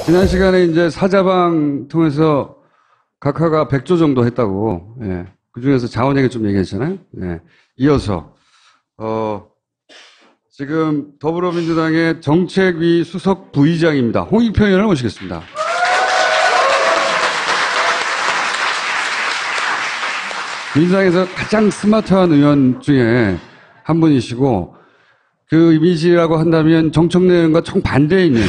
지난 시간에 이제 사자방 통해서 각하가 100조 정도 했다고, 예. 그 중에서 자원 얘기 좀 얘기했잖아요. 예. 이어서, 지금 더불어민주당의 정책위 수석 부의장입니다. 홍익표 의원을 모시겠습니다. 민주당에서 가장 스마트한 의원 중에 한 분이시고, 그 이미지라고 한다면 정청래 의원과 정반대에 있는.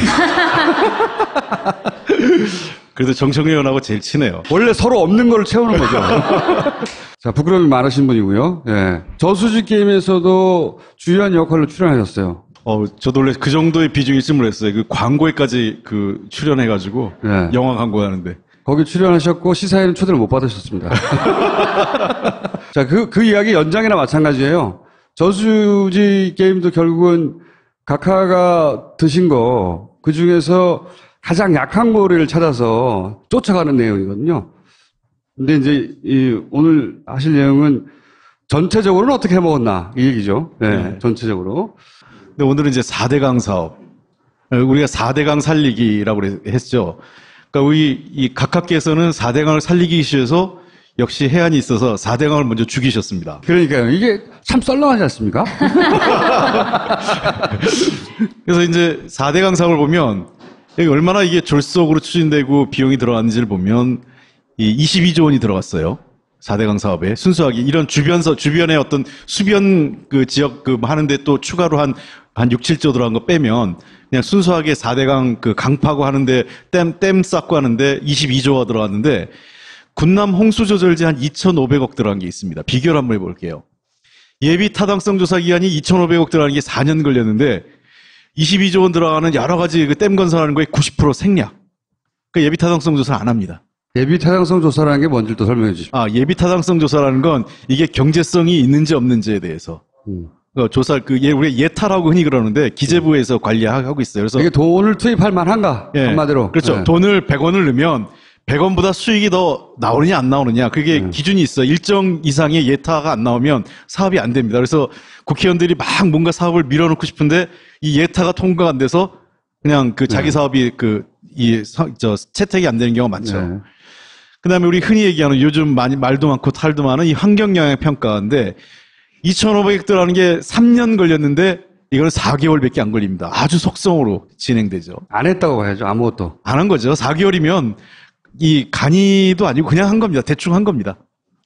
그래도 정청래 의원하고 제일 친해요. 원래 서로 없는 걸 채우는 거죠. 자, 부끄러움이 많으신 분이고요. 예. 저수지 게임에서도 주요한 역할로 출연하셨어요. 저도 원래 그 정도의 비중이 있을 모르겠어요. 그 광고에까지 출연해가지고, 예. 영화 광고 하는데. 거기 출연하셨고, 시사회는 초대를 못 받으셨습니다. 자, 그 이야기 연장이나 마찬가지예요. 저수지 게임도 결국은 각하가 드신 거, 그 중에서 가장 약한 고리를 찾아서 쫓아가는 내용이거든요. 근데 이제 오늘 하실 내용은 전체적으로는 어떻게 해먹었나 이 얘기죠. 네. 전체적으로. 근데 오늘은 이제 4대강 사업. 우리가 4대강 살리기라고 했죠. 그러니까 우리 이 각하께서는 4대강을 살리기 위해서 역시 해안이 있어서 4대강을 먼저 죽이셨습니다. 그러니까요. 이게 참 썰렁하지 않습니까? 그래서 이제 4대강 사업을 보면 여기 얼마나 이게 졸속으로 추진되고 비용이 들어갔는지를 보면 이 22조 원이 들어갔어요. 4대강 사업에. 순수하게 이런 주변의 어떤 수변 지역 하는데 또 추가로 한 6, 7조 들어간 거 빼면 그냥 순수하게 4대강 강 파고 하는데 댐 쌓고 하는데 22조가 들어갔는데 군남 홍수 조절제 한 2,500억 들어간 게 있습니다. 비교를 한번 해볼게요. 예비 타당성 조사 기간이 2,500억 들어가는 게 4년 걸렸는데 22조 원 들어가는 여러 가지 댐 건설하는 거에 90% 생략. 그러니까 예비 타당성 조사를 안 합니다. 예비 타당성 조사라는 게 뭔지 또 설명해 주십시오. 예비 타당성 조사라는 건 이게 경제성이 있는지 없는지에 대해서. 조사, 우리가 예타라고 흔히 그러는데 기재부에서 관리하고 있어요. 그래서 이게 돈을 투입할 만한가? 예, 한마디로. 그렇죠. 네. 돈을 100원을 넣으면 100원보다 수익이 더 나오느냐 안 나오느냐 그게 기준이 있어요. 일정 이상의 예타가 안 나오면 사업이 안 됩니다. 그래서 국회의원들이 막 뭔가 사업을 밀어넣고 싶은데 이 예타가 통과가 안 돼서 그냥 자기 사업이 채택이 안 되는 경우가 많죠. 네. 그다음에 우리 흔히 얘기하는 요즘 많이 말도 많고 탈도 많은 이 환경영향 평가인데 2,500억 들어가는 게 3년 걸렸는데 이거는 4개월밖에 안 걸립니다. 아주 속성으로 진행되죠. 안 했다고 봐야죠. 아무것도. 안 한 거죠. 4개월이면 이 간이도 아니고 그냥 한 겁니다. 대충 한 겁니다.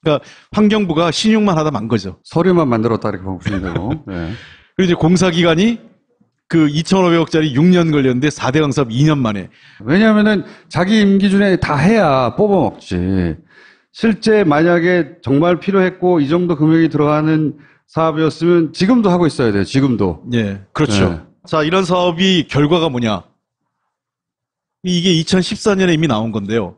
그러니까 환경부가 신용만 하다 만 거죠. 서류만 만들었다 이렇게 보시면 되고. 네. 그리고 이제 공사 기간이 2,500억짜리 6년 걸렸는데 4대강 사업 2년 만에. 왜냐하면은 자기 임기 중에 다 해야 뽑아먹지. 실제 만약에 정말 필요했고 이 정도 금액이 들어가는 사업이었으면 지금도 하고 있어야 돼요. 지금도. 예, 그렇죠. 네. 자, 이런 사업이 결과가 뭐냐? 이게 2014년에 이미 나온 건데요.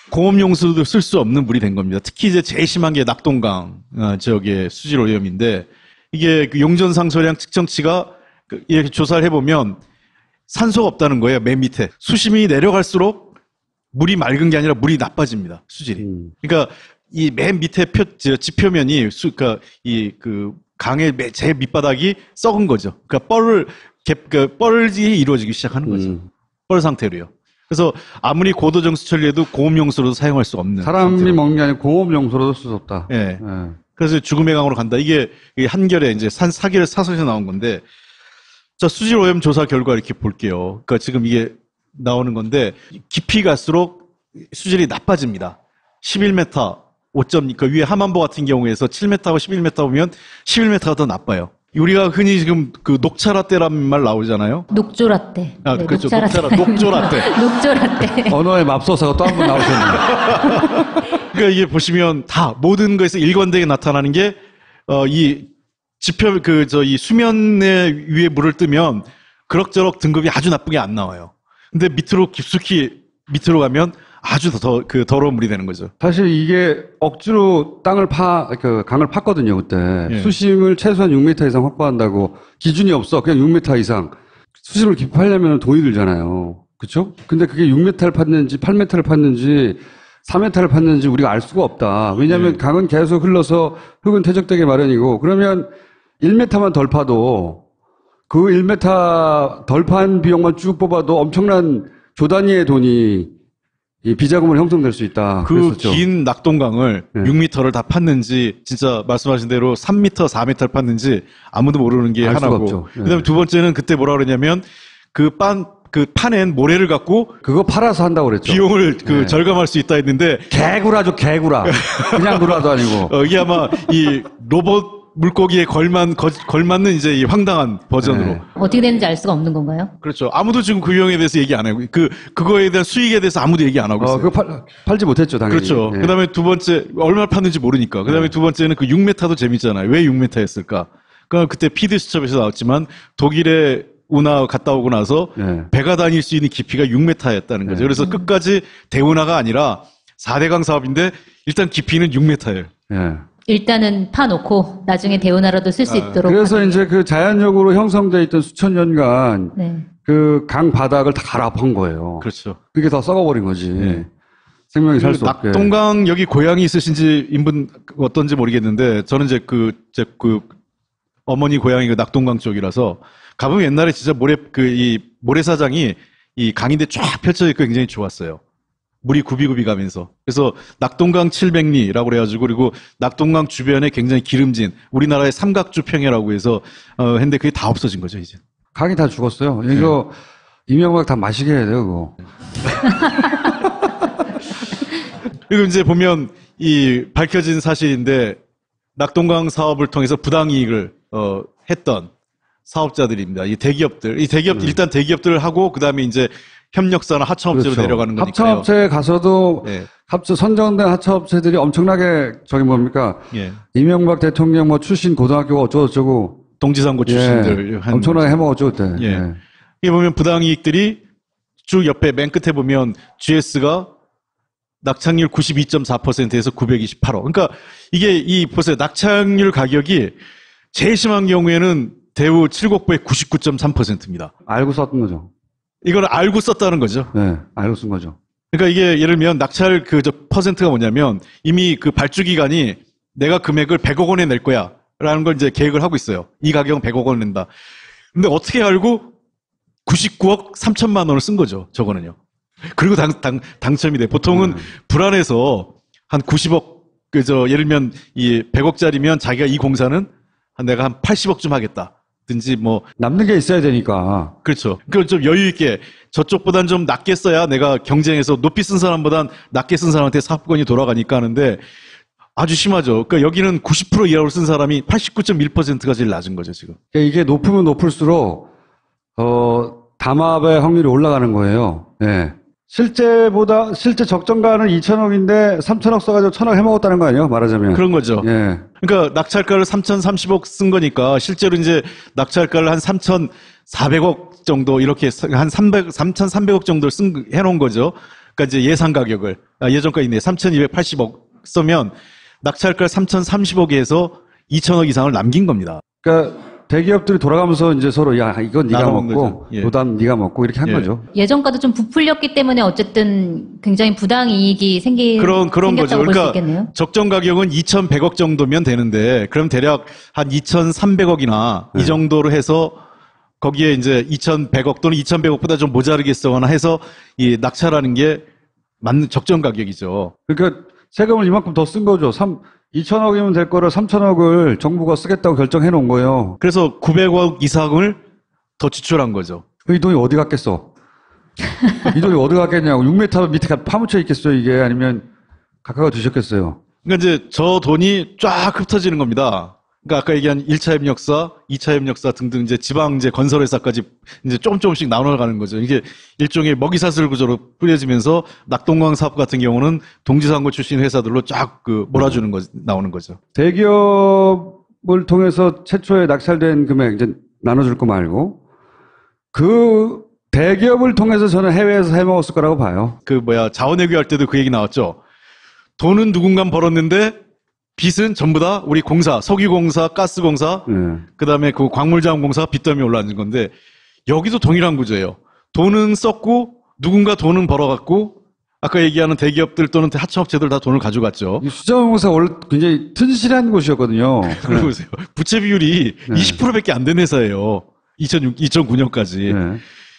공업용수도 쓸 수 없는 물이 된 겁니다. 특히 이제 제일 심한 게 낙동강 지역의 수질 오염인데 이게 용전상소량 측정치가 이렇게 조사를 해보면 산소가 없다는 거예요. 맨 밑에. 수심이 내려갈수록 물이 맑은 게 아니라 물이 나빠집니다. 수질이. 그러니까 이 맨 밑에 지표면이 강의 제 밑바닥이 썩은 거죠. 그러니까 뻘이 이루어지기 시작하는 거죠. 뻘 상태로요. 그래서 아무리 고도정수 처리해도 공업용수로도 사용할 수 없는. 사람이 상태로. 먹는 게 아니고 공업용수로도 쓸 수 없다. 예. 네. 그래서 죽음의 강으로 간다. 이게 한결에 이제 사기를 사설에서 나온 건데, 자, 수질 오염 조사 결과 이렇게 볼게요. 그러니까 지금 이게 나오는 건데, 깊이 갈수록 수질이 나빠집니다. 11m, 5점, 그 위에 하만보 같은 경우에서 7m하고 11m 보면 11m가 더 나빠요. 우리가 흔히 지금 녹차라떼라는 말 나오잖아요. 녹조라떼. 네, 그렇죠. 녹조라떼. 녹조라떼. 언어의 맙소사가 또 한 번 나오셨네요. 그러니까 이게 보시면 다 모든 것에서 일관되게 나타나는 게 이 지표 이 수면에 위에 물을 뜨면 그럭저럭 등급이 아주 나쁘게 안 나와요. 근데 깊숙이 밑으로 가면 아주 더 더러운 물이 되는 거죠. 사실 이게 억지로 강을 팠거든요, 그때. 예. 수심을 최소한 6m 이상 확보한다고. 기준이 없어. 그냥 6m 이상. 수심을 깊이 파려면 돈이 들잖아요. 그쵸? 근데 그게 6m를 팠는지, 8m를 팠는지, 4m를 팠는지 우리가 알 수가 없다. 왜냐하면 강은 계속 흘러서 흙은 퇴적되기 마련이고, 그러면 1m만 덜 파도 그 1m 덜 판 비용만 쭉 뽑아도 엄청난 조 단위의 돈이 이 비자금으로 형성될 수 있다. 그 그랬었죠. 긴 낙동강을 네. 6m를 다 팠는지 진짜 말씀하신 대로 3m, 4m를 팠는지 아무도 모르는 게 알 수가 하나고. 없죠. 네. 그다음에 두 번째는 그때 뭐라 그러냐면 그 파낸 모래를 갖고 그거 팔아서 한다고 그랬죠. 비용을 네. 절감할 수 있다 했는데 개구라죠, 개구라. 그냥 구라도 아니고. 이게 아마 이 로봇 물고기에 걸맞는 이제 이 황당한 버전으로. 네. 어떻게 되는지 알 수가 없는 건가요? 그렇죠. 아무도 지금 그 비용에 대해서 얘기 안 하고, 그거에 대한 수익에 대해서 아무도 얘기 안 하고 있어요. 그거 팔지 못했죠, 당연히. 그렇죠. 네. 그 다음에 두 번째, 얼마나 팠는지 모르니까. 그 다음에 두 번째는 그 6m도 재밌잖아요. 왜 6m였을까? 그러니까 그때 피드 수첩에서 나왔지만 독일에 운하 갔다 오고 나서 네. 배가 다닐 수 있는 깊이가 6m였다는 거죠. 네. 그래서 끝까지 대운하가 아니라 4대강 사업인데 일단 깊이는 6m예요. 네. 일단은 파놓고 나중에 대운하라도 쓸 수 있도록. 그래서 하는 이제 그 자연력으로 형성돼 있던 수천 년간 네. 그 강 바닥을 다 갈아엎은 거예요. 그렇죠. 그게 다 썩어버린 거지. 네. 생명이 살 수 없게. 낙동강 여기 고향이 있으신지 인분 어떤지 모르겠는데 저는 이제 그 어머니 고향이 그 낙동강 쪽이라서 가보면 옛날에 진짜 이 모래사장이 이 강인데 쫙 펼쳐 있고 굉장히 좋았어요. 물이 굽이굽이 가면서. 그래서 낙동강 700리라고 그래가지고 그리고 낙동강 주변에 굉장히 기름진 우리나라의 삼각주 평야라고 해서 했는데 그게 다 없어진 거죠 이제. 강이 다 죽었어요. 이거 이명박 다 마시게 해야 돼요, 그거. 그리고 이제 보면 이 밝혀진 사실인데 낙동강 사업을 통해서 부당이익을 했던 사업자들입니다. 이 대기업들 일단 대기업들을 하고 그다음에 이제 협력사나 하청업체로 그렇죠. 내려가는 거니까요. 하청업체에 가서도 네. 선정된 하청업체들이 엄청나게 뭡니까? 예. 이명박 대통령 뭐 출신 고등학교가 어쩌고저쩌고 동지상고 출신들 한 엄청나게 해먹었죠 그때. 예. 네. 이게 보면 부당이익들이 쭉 옆에 맨 끝에 보면 GS가 낙찰률 92.4%에서 928억. 그러니까 이게 보세요. 낙찰률 가격이 제일 심한 경우에는 대우 7곡부의 99.3%입니다. 알고 썼던 거죠. 이걸 알고 썼다는 거죠. 네, 알고 쓴 거죠. 그러니까 이게 예를 들면 낙찰 퍼센트가 뭐냐면 이미 그 발주 기간이 내가 금액을 100억 원에 낼 거야. 라는 걸 이제 계획을 하고 있어요. 이 가격은 100억 원 낸다. 근데 어떻게 알고 99억 3천만 원을 쓴 거죠. 저거는요. 그리고 당첨이 돼. 보통은 불안해서 한 90억, 예를 들면 이 100억짜리면 자기가 이 공사는 내가 한 80억쯤 하겠다든지 뭐. 남는 게 있어야 되니까. 그렇죠. 그걸 좀 여유 있게 저쪽보단 좀 낮게 써야 내가 경쟁해서 높이 쓴 사람보단 낮게 쓴 사람한테 사업권이 돌아가니까 하는데 아주 심하죠. 그러니까 여기는 90% 이하로 쓴 사람이 89.1%가 제일 낮은 거죠, 지금. 그러니까 이게 높으면 높을수록, 담합의 확률이 올라가는 거예요. 예. 실제 적정가는 2천억인데 3천억 써가지고 1천억 해먹었다는 거 아니에요? 말하자면. 그런 거죠. 예. 그러니까 낙찰가를 3,030억 쓴 거니까 실제로 이제 낙찰가를 한 3,400억 정도 이렇게 한 3,300억 정도를 해놓은 거죠. 그러니까 이제 예상 가격을 예전가 있네 3,280억 쓰면 낙찰가 3,030억에서 2천억 이상을 남긴 겁니다. 그러니까 대기업들이 돌아가면서 이제 서로 야 이건 네가 나눠먹은 먹고 거죠. 예. 노담 네가 먹고 이렇게 한 예. 거죠. 예전과도 좀 부풀렸기 때문에 어쨌든 굉장히 부당이익이 그런 생겼다고 거죠. 볼 수 그러니까 있겠네요. 적정 가격은 2,100억 정도면 되는데 그럼 대략 한 2,300억이나 이 정도로 해서 거기에 이제 2,100억 또는 2,100억보다 좀 모자르겠거나 해서 이 낙찰하는 게 맞는 적정 가격이죠. 그러니까 세금을 이만큼 더 쓴 거죠. 2천억이면 될 거를 3천억을 정부가 쓰겠다고 결정해 놓은 거예요. 그래서 900억 이상을 더 지출한 거죠. 이 돈이 어디 갔겠어? 이 돈이 어디 갔겠냐고. 6m 밑에 파묻혀 있겠어요, 이게. 아니면 각하가 드셨겠어요. 그러니까 이제 저 돈이 쫙 흩어지는 겁니다. 그러니까 아까 얘기한 1차 협력사, 2차 협력사 등등 이제 지방 이제 건설회사까지 이제 조금씩 나눠가는 거죠. 이게 일종의 먹이사슬 구조로 뿌려지면서 낙동강 사업 같은 경우는 동지상고 출신 회사들로 쫙 몰아주는 거 나오는 거죠. 대기업을 통해서 최초에 낙찰된 금액 이제 나눠줄 거 말고 그 대기업을 통해서 저는 해외에서 해먹었을 거라고 봐요. 자원외교 할 때도 그 얘기 나왔죠. 돈은 누군가 벌었는데 빚은 전부 다 우리 공사, 석유공사, 가스공사, 그다음에 그 광물자원공사 빚더미 올라앉은 건데 여기도 동일한 구조예요. 돈은 썼고 누군가 돈은 벌어갔고 아까 얘기하는 대기업들 또는 하청업체들 다 돈을 가져갔죠. 수자원공사 원래 굉장히 튼실한 곳이었거든요. 그러고 보세요. 부채 비율이 20%밖에 안 된 회사예요. 2009년까지. 네.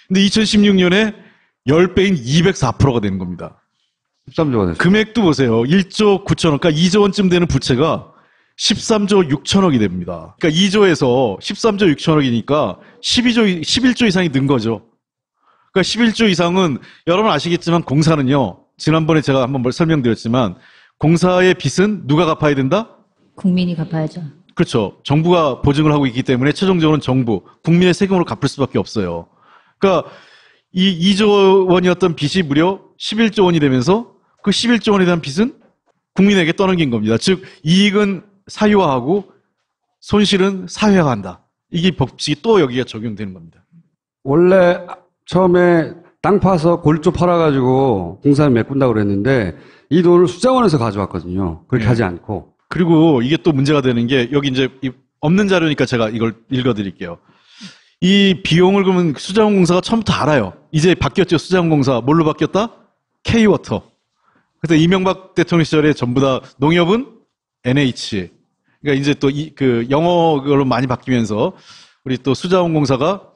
근데 2016년에 10배인 204%가 되는 겁니다. 13조가 됐어요. 금액도 보세요. 1조 9천억, 그러니까 2조 원쯤 되는 부채가 13조 6천억이 됩니다. 그러니까 2조에서 13조 6천억이니까 11조 이상이 는 거죠. 그러니까 11조 이상은 여러분 아시겠지만 공사는요. 지난번에 제가 한번 설명드렸지만 공사의 빚은 누가 갚아야 된다? 국민이 갚아야죠. 그렇죠. 정부가 보증을 하고 있기 때문에 최종적으로는 정부, 국민의 세금으로 갚을 수밖에 없어요. 그러니까 이 2조 원이었던 빚이 무려 11조 원이 되면서 그 11조 원에 대한 빚은 국민에게 떠넘긴 겁니다. 즉 이익은 사유화하고 손실은 사회화한다. 이게 법칙이 또 여기가 적용되는 겁니다. 원래 처음에 땅 파서 골조 팔아가지고 공사를 메꾼다고 그랬는데 이 돈을 수자원에서 가져왔거든요. 그렇게 네. 하지 않고. 그리고 이게 또 문제가 되는 게 여기 이제 없는 자료니까 제가 이걸 읽어드릴게요. 이 비용을 그러면 수자원공사가 처음부터 알아요. 이제 바뀌었죠. 수자원공사 뭘로 바뀌었다? K워터. 그래서 이명박 대통령 시절에 전부 다 농협은 NH. 그러니까 이제 또 그 영어로 많이 바뀌면서 우리 또 수자원공사가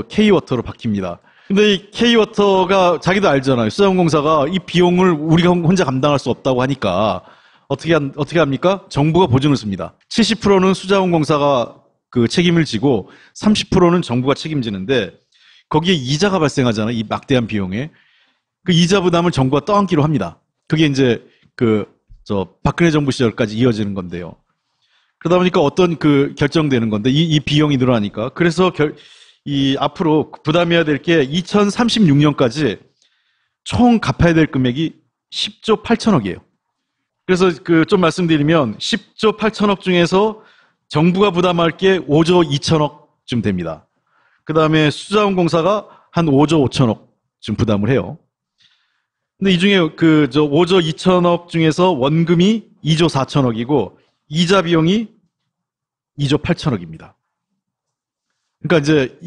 K워터로 바뀝니다. 근데 이 K워터가 자기도 알잖아요. 수자원공사가 이 비용을 우리가 혼자 감당할 수 없다고 하니까 어떻게 합니까? 정부가 보증을 씁니다. 70%는 수자원공사가 그 책임을 지고 30%는 정부가 책임지는데 거기에 이자가 발생하잖아요. 이 막대한 비용에. 그 이자 부담을 정부가 떠안기로 합니다. 그게 이제 박근혜 정부 시절까지 이어지는 건데요. 그러다 보니까 어떤 결정되는 건데 이 비용이 늘어나니까. 그래서 앞으로 부담해야 될 게 2036년까지 총 갚아야 될 금액이 10조 8천억이에요. 그래서 좀 말씀드리면 10조 8천억 중에서 정부가 부담할 게 5조 2천억쯤 됩니다. 그 다음에 수자원공사가 한 5조 5천억쯤 부담을 해요. 근데 이 중에 5조 2천억 중에서 원금이 2조 4천억이고 이자 비용이 2조 8천억입니다. 그러니까 이제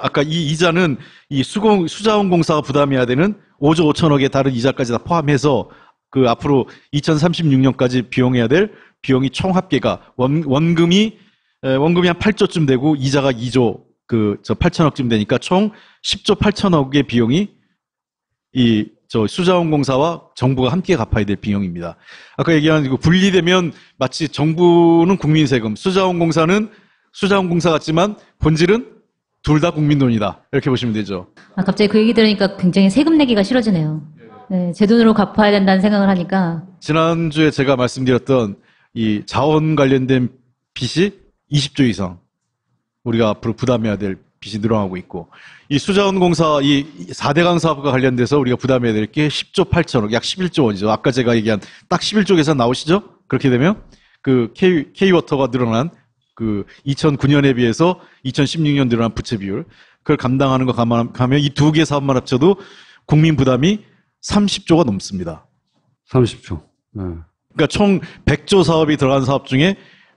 아까 이 이자는 이 수자원공사가 부담해야 되는 5조 5천억의 다른 이자까지 다 포함해서 앞으로 2036년까지 비용해야 될 비용이 총 합계가 원금이 한 8조쯤 되고 이자가 2조 8천억쯤 되니까 총 10조 8천억의 비용이 수자원공사와 정부가 함께 갚아야 될 비용입니다. 아까 얘기한 분리되면 마치 정부는 국민 세금, 수자원공사는 수자원공사 같지만 본질은 둘 다 국민 돈이다. 이렇게 보시면 되죠. 갑자기 그 얘기 들으니까 굉장히 세금 내기가 싫어지네요. 네, 제 돈으로 갚아야 된다는 생각을 하니까. 지난주에 제가 말씀드렸던 이 자원 관련된 빚이 20조 이상 우리가 앞으로 부담해야 될 빚이 늘어나고 있고 이 수자원공사 이 4대강 사업과 관련돼서 우리가 부담해야 될 게 10조 8천억, 약 11조 원이죠. 아까 제가 얘기한 딱 11조 계산 나오시죠? 그렇게 되면 K워터가 늘어난 2009년에 비해서 2016년 늘어난 부채 비율 그걸 감당하는 거 감안하면 이 두 개 사업만 합쳐도 국민 부담이 30조가 넘습니다. 30조. 네. 그러니까 총 100조 사업이 들어간 사업 중에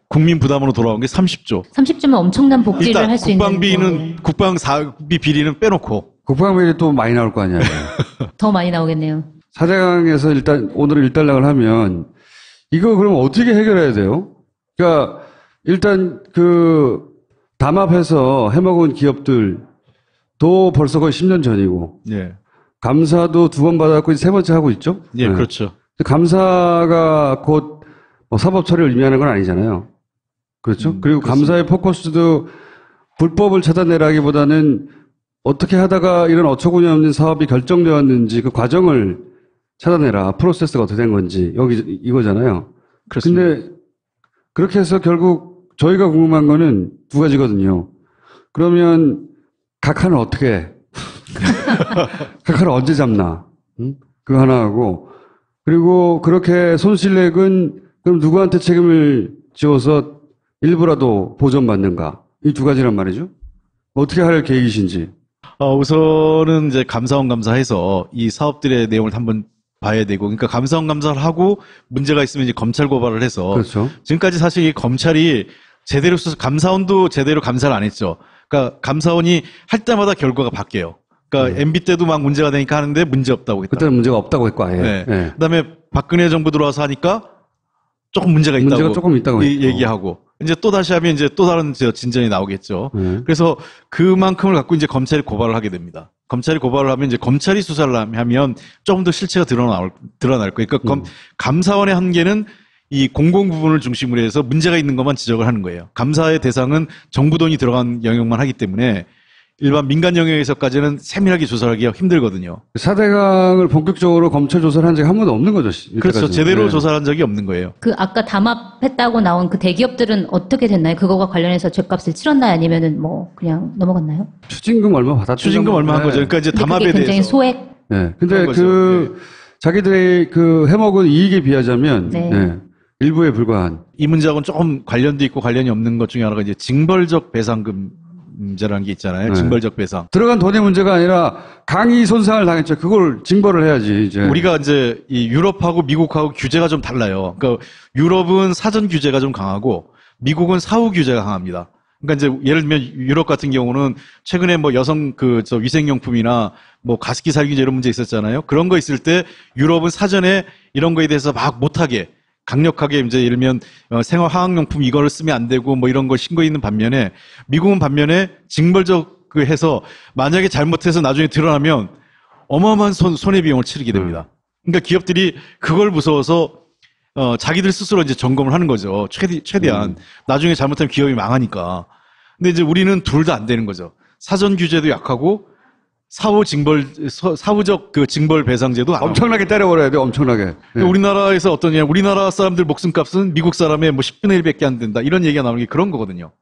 국민 부담으로 돌아온 게 30조. 30조면 엄청난 복지를 일단 할 수 있는. 국방비는 국방사비 비리는 빼놓고. 국방비리 또 많이 나올 거 아니에요. 더 많이 나오겠네요. 4대강에서 오늘은 일단락을 하면 이거 그럼 어떻게 해결해야 돼요? 그러니까 일단 담합해서 해먹은 기업들도 벌써 거의 10년 전이고. 예. 감사도 2번 받았고 3번째 하고 있죠? 예, 네. 그렇죠. 감사가 곧 사법 처리를 의미하는 건 아니잖아요. 그렇죠? 그리고 그렇습니다. 감사의 포커스도 불법을 찾아내라기보다는 어떻게 하다가 이런 어처구니 없는 사업이 결정되었는지 그 과정을 찾아내라. 프로세스가 어떻게 된 건지 이거잖아요. 그렇습니다. 근데 그렇게 해서 결국 저희가 궁금한 거는 두 가지거든요. 그러면 각하는 어떻게 해? 각하를 언제 잡나? 응? 그거 하나 하고 그리고 그렇게 손실액은 그럼 누구한테 책임을 지어서 일부라도 보전받는가? 이 두 가지란 말이죠. 어떻게 할 계획이신지. 우선은 이제 감사원 감사해서 이 사업들의 내용을 한번 봐야 되고, 그러니까 감사원 감사를 하고 문제가 있으면 이제 검찰 고발을 해서. 그렇죠. 지금까지 사실 이 검찰이 제대로 감사원도 제대로 감사를 안 했죠. 그러니까 감사원이 할 때마다 결과가 바뀌어요. 그러니까 MB 때도 막 문제가 되니까 하는데 문제 없다고 했다. 그때는 문제가 없다고 했고 아예. 네. 네. 그다음에 박근혜 정부 들어와서 하니까 조금 문제가 있다고 문제가 조금 있다고 했고. 얘기하고. 이제 또 다시 하면 이제 또 다른 진전이 나오겠죠. 그래서 그만큼을 갖고 이제 검찰이 고발을 하게 됩니다. 검찰이 고발을 하면 이제 검찰이 수사를 하면 조금 더 실체가 드러날 거예요. 그러니까 감사원의 한계는 이 공공 부분을 중심으로 해서 문제가 있는 것만 지적을 하는 거예요. 감사의 대상은 정부 돈이 들어간 영역만 하기 때문에 일반 민간 영역에서까지는 세밀하게 조사하기가 힘들거든요. 4대강을 본격적으로 검찰 조사를 한 적이 한 번도 없는 거죠. 그렇죠. 이때까지는. 제대로 네. 조사를 한 적이 없는 거예요. 그 아까 담합했다고 나온 그 대기업들은 어떻게 됐나요? 그거와 관련해서 죗값을 치렀나요? 아니면은 뭐 그냥 넘어갔나요? 추징금 얼마 받았죠? 추징금 얼마 한 거죠. 그러니까 이제 근데 담합에 그게 굉장히 대해서. 소액. 네. 근데 그런 거죠. 그 자기들의 그 해먹은 이익에 비하자면 네. 네. 일부에 불과한. 이 문제하고는 조금 관련도 있고 관련이 없는 것 중에 하나가 이제 징벌적 배상금 문제라는 게 있잖아요. 네. 징벌적 배상. 들어간 돈의 문제가 아니라 강의 손상을 당했죠. 그걸 징벌을 해야지 이제. 우리가 이제 이 유럽하고 미국하고 규제가 좀 달라요. 그러니까 유럽은 사전 규제가 좀 강하고 미국은 사후 규제가 강합니다. 그러니까 이제 예를 들면 유럽 같은 경우는 최근에 뭐 여성 저 위생용품이나 뭐 가습기 살균제 이런 문제 있었잖아요. 그런 거 있을 때 유럽은 사전에 이런 거에 대해서 막 못하게 강력하게 이제 예를 들면 생활 화학용품 이거를 쓰면 안 되고 뭐 이런 거 신고 있는 반면에 미국은 반면에 징벌적 그 해서 만약에 잘못해서 나중에 드러나면 어마어마한 손해비용을 치르게 됩니다. 그러니까 기업들이 그걸 무서워서 자기들 스스로 이제 점검을 하는 거죠. 최대한 나중에 잘못하면 기업이 망하니까. 근데 이제 우리는 둘 다 안 되는 거죠. 사전 규제도 약하고 사후적 그 징벌 배상제도 안 하고. 엄청나게 때려버려야 돼. 엄청나게. 네. 우리나라에서 어떠냐? 우리나라 사람들 목숨값은 미국 사람의 뭐 10분의 1밖에 안 된다. 이런 얘기가 나오는 게 그런 거거든요.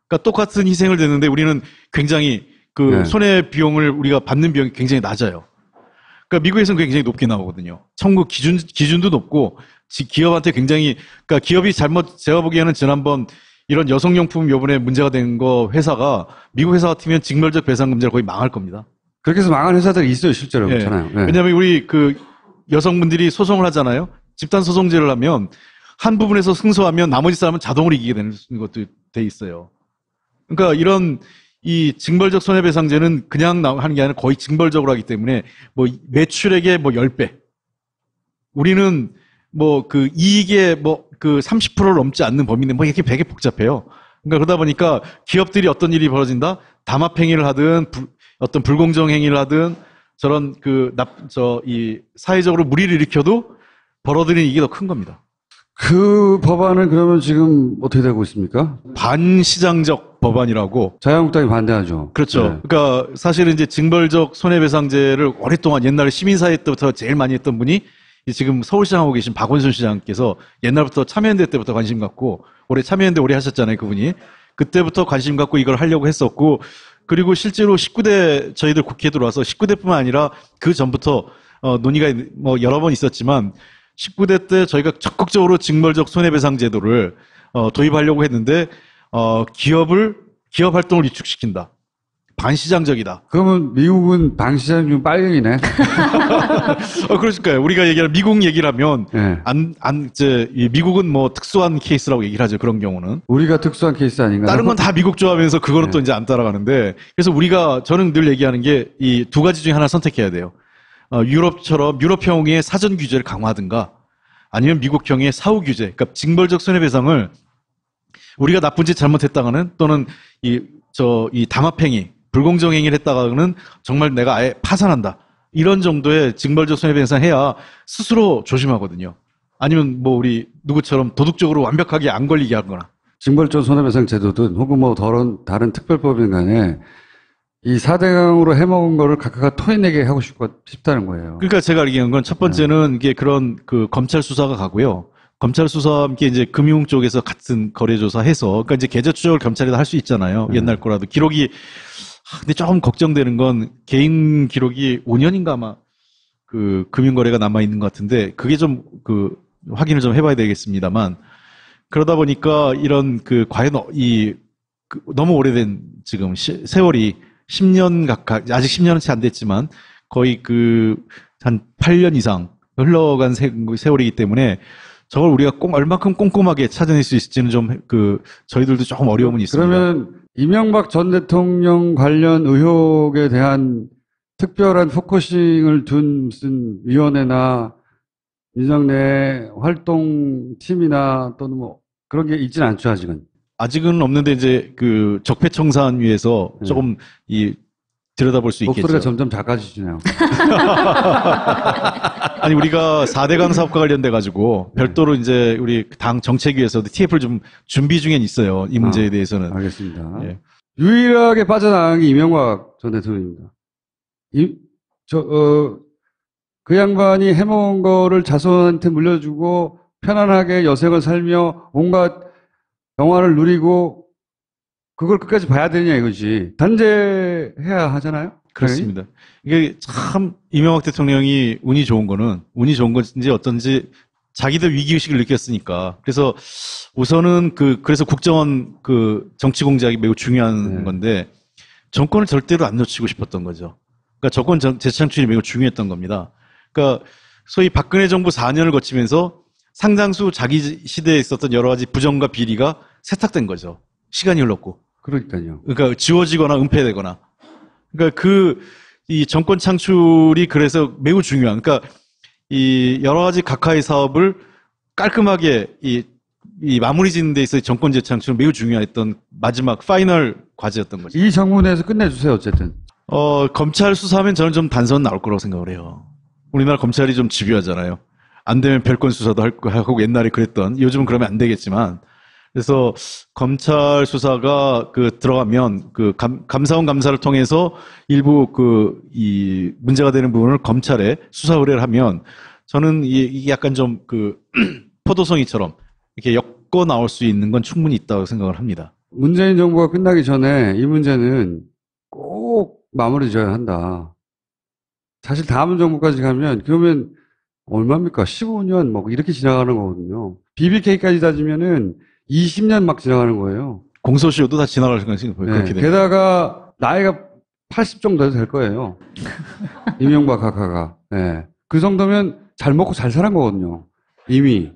그러니까 똑같은 희생을 듣는데 우리는 굉장히 그 네. 손해 비용을 우리가 받는 비용이 굉장히 낮아요. 그러니까 미국에서는 굉장히 높게 나오거든요. 청구 기준도 높고 기업한테 굉장히 그러니까 기업이 제가 보기에는 지난번 이런 여성용품 요번에 문제가 된 거 회사가 미국 회사 같으면 징벌적 배상 금지로 거의 망할 겁니다. 그렇게 해서 망한 회사들이 있어요. 실제로. 예. 그렇잖아요. 네. 왜냐하면 우리 그 여성분들이 소송을 하잖아요. 집단 소송제를 하면 한 부분에서 승소하면 나머지 사람은 자동으로 이기게 되는 것도 돼 있어요. 그러니까 이런 이 징벌적 손해배상제는 그냥 하는 게 아니라 거의 징벌적으로 하기 때문에 뭐 매출액의 뭐 10배. 우리는 뭐 그 이익의 뭐 그 30%를 넘지 않는 범위인데 뭐 이렇게 되게 복잡해요. 그러니까 그러다 보니까 기업들이 어떤 일이 벌어진다? 담합행위를 하든 어떤 불공정 행위를 하든 저런 이 사회적으로 무리를 일으켜도 벌어들이는 이게 더 큰 겁니다. 그 법안은 그러면 지금 어떻게 되고 있습니까? 반시장적 법안이라고. 자유한국당이 반대하죠. 그렇죠. 네. 그러니까 사실은 이제 징벌적 손해배상제를 오랫동안 옛날에 시민사회 때부터 제일 많이 했던 분이 지금 서울시장하고 계신 박원순 시장께서 옛날부터 참여연대 때부터 관심 갖고 올해 참여연대 오래 하셨잖아요, 그분이. 그때부터 관심 갖고 이걸 하려고 했었고 그리고 실제로 19대 저희들 국회에 들어와서 19대뿐만 아니라 그 전부터 논의가 뭐 여러 번 있었지만 19대 때 저희가 적극적으로 징벌적 손해배상 제도를 도입하려고 했는데 기업 활동을 위축시킨다. 반시장적이다. 그러면 미국은 방시장 중 빨갱이네. 그러니까요. 우리가 얘기하는 미국 얘기를 하면 네. 이 미국은 뭐 특수한 케이스라고 얘기를 하죠. 그런 경우는. 우리가 특수한 케이스 아닌가? 다른 건 다 미국 좋아하면서 그거는 네. 또 이제 안 따라가는데 그래서 저는 늘 얘기하는 게 이 두 가지 중에 하나 선택해야 돼요. 유럽형의 사전 규제를 강화하든가 아니면 미국형의 사후 규제, 그러니까 징벌적 손해배상을 우리가 나쁜 짓 잘못했다가는 또는 이 담합행위, 불공정 행위를 했다가는 정말 내가 아예 파산한다. 이런 정도의 징벌적 손해배상 해야 스스로 조심하거든요. 아니면 뭐 우리 누구처럼 도덕적으로 완벽하게 안 걸리게 하거나. 징벌적 손해배상 제도든 혹은 뭐 다른 특별법인 간에 이 4대강으로 해먹은 거를 각각 토해내게 하고 싶다는 거예요. 그러니까 제가 알기로는 건 첫 번째는 이게 그런 그 검찰 수사가 가고요. 검찰 수사와 함께 이제 금융 쪽에서 같은 거래 조사해서 그러니까 이제 계좌 추적을 검찰이 다 할 수 있잖아요. 옛날 거라도 기록이 근데 조금 걱정되는 건 개인 기록이 5년인가 아마 그 금융거래가 남아 있는 것 같은데 그게 좀 확인을 좀 해봐야 되겠습니다만 그러다 보니까 이런 과연 너무 오래된 지금 세월이 10년 가까이 아직 10년은 채 안 됐지만 거의 한 8년 이상 흘러간 세월이기 때문에 저걸 우리가 얼마큼 꼼꼼하게 찾아낼 수 있을지는 좀 저희들도 조금 어려움은 있습니다. 그러면 이명박 전 대통령 관련 의혹에 대한 특별한 포커싱을 둔 무슨 위원회나 민정내 활동팀이나 또는 뭐 그런 게 있지는 않죠, 아직은. 아직은 없는데 이제 그 적폐청산위에서 조금 들여다볼 수 있겠죠. 목소리가 점점 작아지시네요. 아니 우리가 4대강 사업과 관련돼 가지고 별도로 이제 우리 당 정책위에서도 TF를 좀 준비 중엔 있어요. 이 문제에 대해서는. 알겠습니다. 예. 유일하게 빠져나간 게 이명박 전 대통령입니다. 그 양반이 해먹은 거를 자손한테 물려주고 편안하게 여생을 살며 온갖 영화를 누리고 그걸 끝까지 봐야 되냐 이거지. 단죄해야 하잖아요. 그렇습니다. 이게 참 이명박 대통령이 운이 좋은 건지 어떤지 자기들 위기의식을 느꼈으니까. 그래서 우선은 그래서 국정원 정치 공작이 매우 중요한 건데 정권을 절대로 안 놓치고 싶었던 거죠. 그러니까 정권 재창출이 매우 중요했던 겁니다. 그러니까 소위 박근혜 정부 4년을 거치면서 상당수 자기 시대에 있었던 여러 가지 부정과 비리가 세탁된 거죠. 시간이 흘렀고. 그러니까요. 그러니까 지워지거나 은폐되거나. 그러니까 이 정권 창출이 그래서 매우 중요한. 그러니까 이 여러 가지 각하의 사업을 깔끔하게 이 마무리 짓는 데 있어서 정권 재창출은 매우 중요했던 마지막 파이널 과제였던 거죠. 이 정부 내에서 끝내주세요, 어쨌든. 검찰 수사하면 저는 좀 단서는 나올 거라고 생각을 해요. 우리나라 검찰이 좀 집요하잖아요. 안 되면 별건 수사도 하고 옛날에 그랬던, 요즘은 그러면 안 되겠지만. 그래서 검찰 수사가 들어가면 감사원 감사를 통해서 일부 이 문제가 되는 부분을 검찰에 수사 의뢰를 하면 저는 이게 약간 좀 포도송이처럼 이렇게 엮어 나올 수 있는 건 충분히 있다고 생각을 합니다. 문재인 정부가 끝나기 전에 이 문제는 꼭 마무리 져야 한다. 사실 다음 정부까지 가면 그러면 얼마입니까? 15년 뭐 이렇게 지나가는 거거든요. BBK까지 따지면은 20년 막 지나가는 거예요. 공소시효도 다 지나갈 가능성이 보여요. 그렇게 되면. 게다가 나이가 80 정도 해도 될 거예요. 이명박 각하가. 네. 그 정도면 잘 먹고 잘 살은 거거든요. 이미.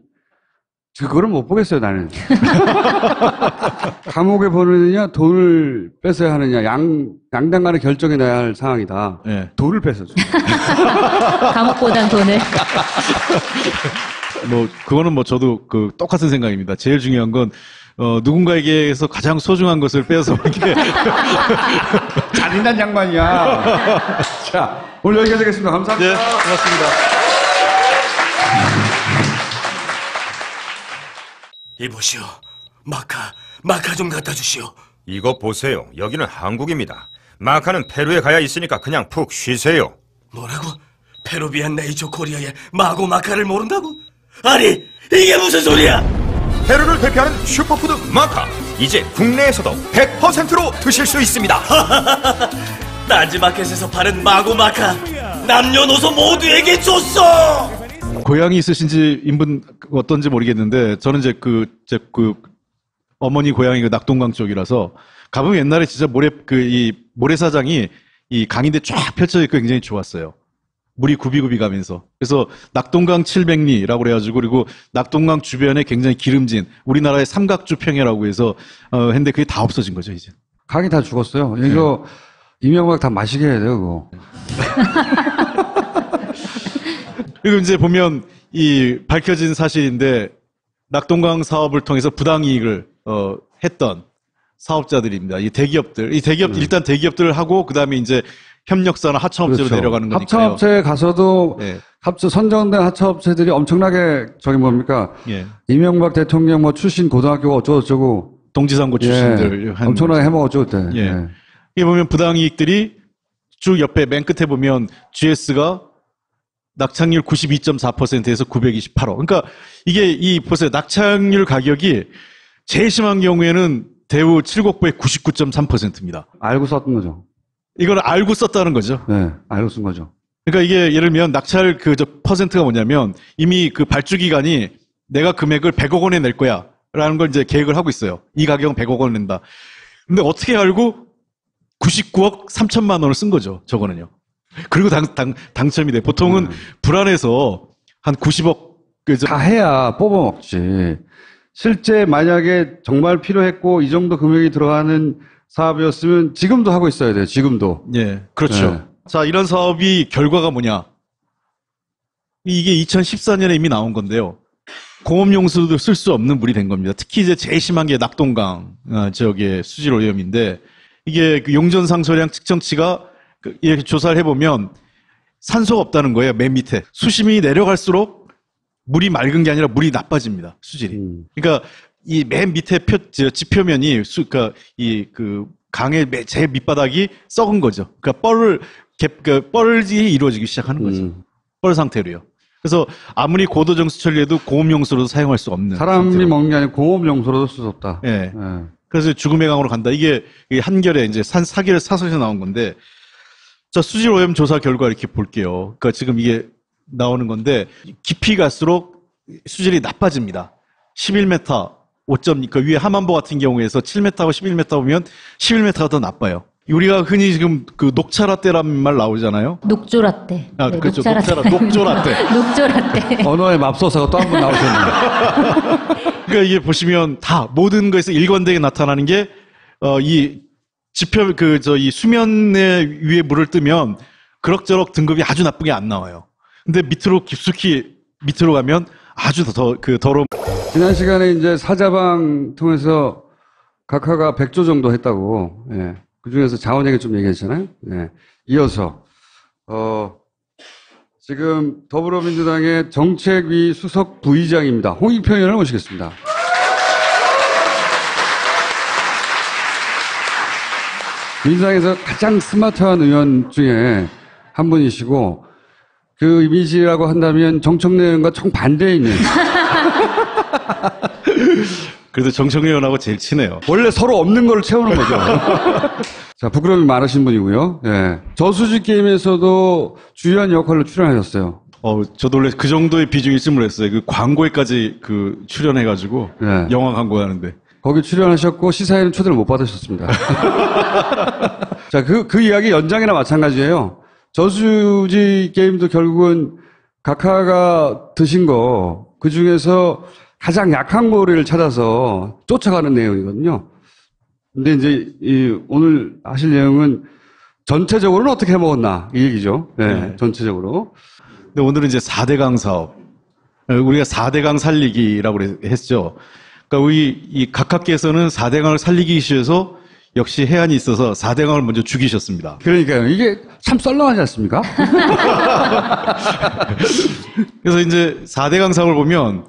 그거를 못 보겠어요, 나는. 감옥에 보내느냐, 돈을 뺏어야 하느냐, 양당 간에 결정이 나야 할 상황이다. 네. 돈을 뺏어줘. 감옥보단 돈을. 그거는 저도 똑같은 생각입니다. 제일 중요한 건, 누군가에게서 가장 소중한 것을 빼앗아 먹게. 잔인한 양반이야. 자, 오늘 여기까지 하겠습니다. 감사합니다. 네, 고맙습니다. 이보시오. 마카 좀 갖다 주시오. 이거 보세요. 여기는 한국입니다. 마카는 페루에 가야 있으니까 그냥 푹 쉬세요. 뭐라고? 페루비안 네이처 코리아의 마고 마카를 모른다고? 아니, 이게 무슨 소리야? 페루를 대표하는 슈퍼푸드 마카. 이제 국내에서도 100%로 드실 수 있습니다. 딴지마켓에서 파는 마고 마카 남녀노소 모두에게 줬어. 고향이 있으신지 인분 어떤지 모르겠는데 저는 이제 어머니 고향이 낙동강 쪽이라서 가보면 옛날에 진짜 이 모래사장이 이 강인데 쫙 펼쳐져 있고 굉장히 좋았어요. 물이 굽이굽이 가면서. 그래서 낙동강 700리라고 그래가지고 그리고 낙동강 주변에 굉장히 기름진 우리나라의 삼각주 평야라고 해서 했는데 그게 다 없어진 거죠 이제. 강이 다 죽었어요. 이거 이명박 다 마시게 해야 돼요, 그거. 그리고 이제 보면 이 밝혀진 사실인데 낙동강 사업을 통해서 부당이익을 했던 사업자들입니다. 이 대기업들, 일단 대기업들을 하고 그다음에 이제 협력사나 하청업체로 그렇죠. 내려가는 거니까요. 하청업체에 가서도 네. 선정된 하청업체들이 엄청나게 예. 이명박 대통령 출신 고등학교가 어쩌고저쩌고 동지상고 출신들 엄청나게 해먹었죠 그때. 예. 예. 이게 보면 부당이익들이 쭉 옆에 맨 끝에 보면 GS가 낙찰률 92.4%에서 928억. 그러니까 이게 보세요. 낙찰률 가격이 제일 심한 경우에는 대우 칠곡부의 99.3%입니다. 알고 썼던 거죠. 이걸 알고 썼다는 거죠. 네, 알고 쓴 거죠. 그러니까 이게 예를 들면 낙찰 퍼센트가 뭐냐면 이미 발주 기간이 내가 금액을 100억 원에 낼 거야. 라는 걸 이제 계획을 하고 있어요. 이 가격은 100억 원 낸다. 근데 어떻게 알고 99억 3천만 원을 쓴 거죠. 저거는요. 그리고 당첨이 돼. 보통은 불안해서 한 90억. 다 해야 뽑아먹지. 실제 만약에 정말 필요했고 이 정도 금액이 들어가는 사업이었으면 지금도 하고 있어야 돼요. 지금도. 예, 그렇죠. 네. 자, 이런 사업이 결과가 뭐냐? 이게 2014년에 이미 나온 건데요. 공업용수도 쓸 수 없는 물이 된 겁니다. 특히 이제 제일 심한 게 낙동강 지역의 수질 오염인데 이게 그 용전상소량 측정치가 이렇게 조사를 해보면 산소가 없다는 거예요. 맨 밑에 수심이 내려갈수록 물이 맑은 게 아니라 물이 나빠집니다. 수질이. 그러니까 이 맨 밑에 지표면이 그러니까 이 그 강의 제일 밑바닥이 썩은 거죠. 그러니까 뻘이 이루어지기 시작하는 거죠. 뻘 상태로요. 그래서 아무리 고도정수 처리해도 공업용수로도 사용할 수 없는 사람이 상태로. 먹는 게 아니라 공업용수로도 쓸 수 없다. 예. 예. 그래서 죽음의 강으로 간다. 이게 한결에 이제 사기를 사설에서 나온 건데, 자, 수질 오염 조사 결과 이렇게 볼게요. 그러니까 지금 이게 나오는 건데, 깊이 갈수록 수질이 나빠집니다. 11m, 5점, 그 위에 하만보 같은 경우에서 7m하고 11m 보면 11m가 더 나빠요. 우리가 흔히 지금 그 녹차라떼란 말 나오잖아요. 녹조라떼. 아, 네, 그렇죠. 녹조라떼. 녹조라떼. 언어의 맙소사가 또 한 번 나오셨네요. 그러니까 이게 보시면 다 모든 것에서 일관되게 나타나는 게 이 지표 이 수면에 위에 물을 뜨면 그럭저럭 등급이 아주 나쁘게 안 나와요. 근데 밑으로 깊숙이 밑으로 가면 아주 더 더러운. 지난 시간에 이제 사자방 통해서 각하가 100조 정도 했다고. 예. 그 중에서 자원 얘기 좀 얘기했잖아요. 예. 이어서 지금 더불어민주당의 정책위 수석 부의장입니다. 홍익표 의원을 모시겠습니다. 민주당에서 가장 스마트한 의원 중에 한 분이시고 그 이미지라고 한다면 정청래 의원과 정반대에 있는 그래도 정청래 의원하고 제일 친해요. 원래 서로 없는 걸 채우는 거죠. 자, 부끄러움이 많으신 분이고요. 예. 저수지 게임에서도 주요한 역할로 출연하셨어요. 저도 원래 그 정도의 비중이 있음을 했어요. 그 광고에까지 출연해가지고 예. 영화 광고 하는데. 거기 출연하셨고 시사회는 초대를 못 받으셨습니다. 자, 그 이야기 연장이나 마찬가지예요. 저수지 게임도 결국은 각하가 드신 거, 그 중에서 가장 약한 고리를 찾아서 쫓아가는 내용이거든요. 근데 이제 오늘 하실 내용은 전체적으로는 어떻게 해먹었나 이 얘기죠. 네. 전체적으로. 근데 오늘은 이제 4대강 사업. 우리가 4대강 살리기라고 했죠. 그러니까 이 각하께서는 4대강을 살리기 위해서 역시 해안이 있어서 4대강을 먼저 죽이셨습니다. 그러니까요. 이게 참 썰렁하지 않습니까? 그래서 이제 4대강 사업을 보면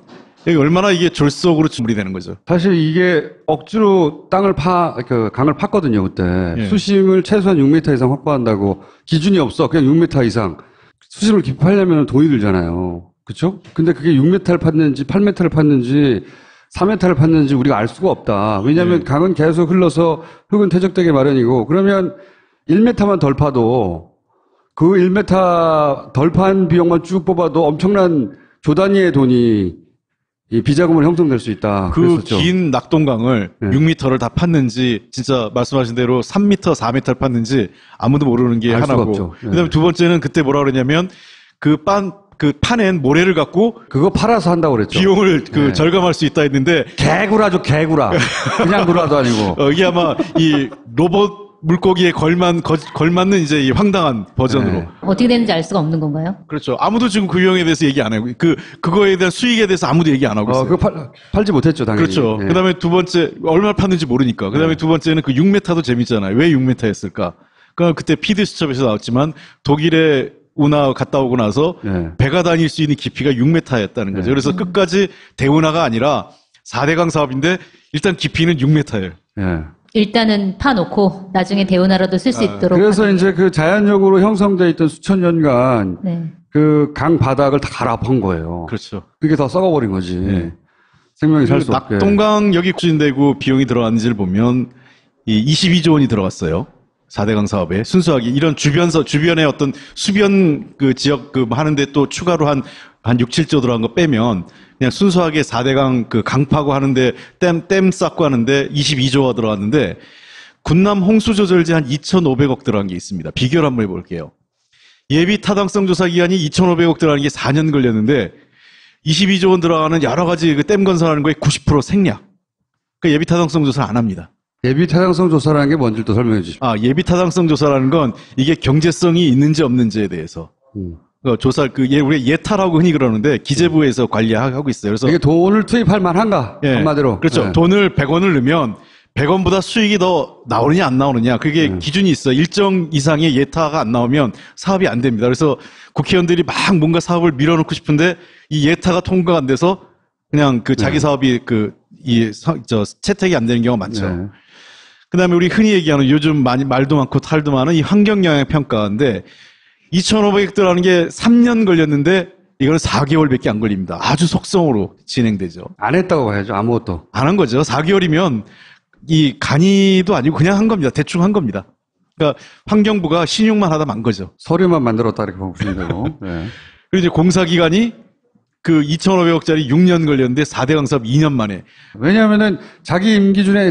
얼마나 이게 졸속으로 준비되는 거죠. 사실 이게 억지로 강을 팠거든요, 그때. 예. 수심을 최소한 6m 이상 확보한다고 기준이 없어. 그냥 6m 이상. 수심을 깊이 파려면 돈이 들잖아요. 그쵸? 근데 그게 6m를 팠는지 8m를 팠는지 4m를 팠는지 우리가 알 수가 없다. 왜냐하면 강은 계속 흘러서 흙은 퇴적되기 마련이고 그러면 1m만 덜 파도 그 1m 덜 판 비용만 쭉 뽑아도 엄청난 조 단위의 돈이 이 비자금으로 형성될 수 있다. 그 긴 낙동강을 네. 6m를 다 팠는지 진짜 말씀하신 대로 3m, 4m를 팠는지 아무도 모르는 게 알 수가 하나고 없죠. 네. 그다음에 두 번째는 그때 뭐라 그러냐면 그 파낸 모래를 갖고 그거 팔아서 한다고 그랬죠. 비용을 네. 절감할 수 있다 했는데 개구라죠, 개구라. 그냥 구라도 아니고. 이게 아마 이 로봇 물고기에 걸맞는 이제 이 황당한 버전으로. 네. 어떻게 되는지 알 수가 없는 건가요? 그렇죠. 아무도 지금 그 비용에 대해서 얘기 안 하고 그거에 대한 수익에 대해서 아무도 얘기 안 하고 있어요. 그거 팔지 못했죠, 당연히. 그렇죠. 네. 그다음에 두 번째 얼마 팠는지 모르니까. 그다음에 두 번째는 그 6m도 재밌잖아요. 왜 6m였을까? 그러니까 그때 PD 수첩에서 나왔지만 독일에 운하 갔다 오고 나서 네. 배가 다닐 수 있는 깊이가 6m였다는 거죠. 네. 그래서 끝까지 대운하가 아니라 4대강 사업인데 일단 깊이는 6m예요. 예. 일단은 파놓고 나중에 대운하라도 쓸 수 있도록. 그래서 하는- 이제 그 자연적으로 형성돼 있던 수천 년간 네. 그 강 바닥을 다 갈아엎은 거예요. 그렇죠. 그게 다 썩어버린 거지. 네. 생명이 살 수 없게. 낙동강 여기 추진되고 비용이 들어갔는지를 보면 이 22조 원이 들어갔어요. 4대강 사업에 순수하게 이런 주변에 어떤 수변 그 지역 하는데 또 추가로 한 6, 7조 들어간 거 빼면 그냥 순수하게 4대강 그 강 파고 하는데 댐 쌓고 하는데 22조가 들어갔는데 군남 홍수 조절제 한 2,500억 들어간 게 있습니다. 비교를 한번 해볼게요. 예비 타당성 조사 기간이 2,500억 들어가는 게 4년 걸렸는데 22조 원 들어가는 여러 가지 그 댐 건설하는 거에 90% 생략. 그 예비 타당성 조사를 안 합니다. 예비 타당성 조사라는 게 뭔지 또 설명해 주십시오. 예비 타당성 조사라는 건 이게 경제성이 있는지 없는지에 대해서. 조사 우리가 예타라고 흔히 그러는데 기재부에서 관리하고 있어요. 그래서 이게 돈을 투입할 만한가? 예, 한마디로. 그렇죠. 예. 돈을 100원을 넣으면 100원보다 수익이 더 나오느냐 안 나오느냐 그게 기준이 있어. 일정 이상의 예타가 안 나오면 사업이 안 됩니다. 그래서 국회의원들이 막 뭔가 사업을 밀어넣고 싶은데 이 예타가 통과가 안 돼서 그냥 자기 사업이 채택이 안 되는 경우가 많죠. 네. 그다음에 우리 흔히 얘기하는 요즘 말도 많고 탈도 많은 이 환경영향 평가인데 2,500획도라는 게 3년 걸렸는데 이거는 4개월밖에 안 걸립니다. 아주 속성으로 진행되죠. 안 했다고 봐야죠. 아무것도. 안 한 거죠. 4개월이면 이 간이도 아니고 그냥 한 겁니다. 대충 한 겁니다. 그러니까 환경부가 신용만 하다 만 거죠. 서류만 만들었다 이렇게 보시면 되고. 네. 그리고 이제 공사기간이 2,500억짜리 6년 걸렸는데 4대 강사업 2년 만에. 왜냐하면은 자기 임기 중에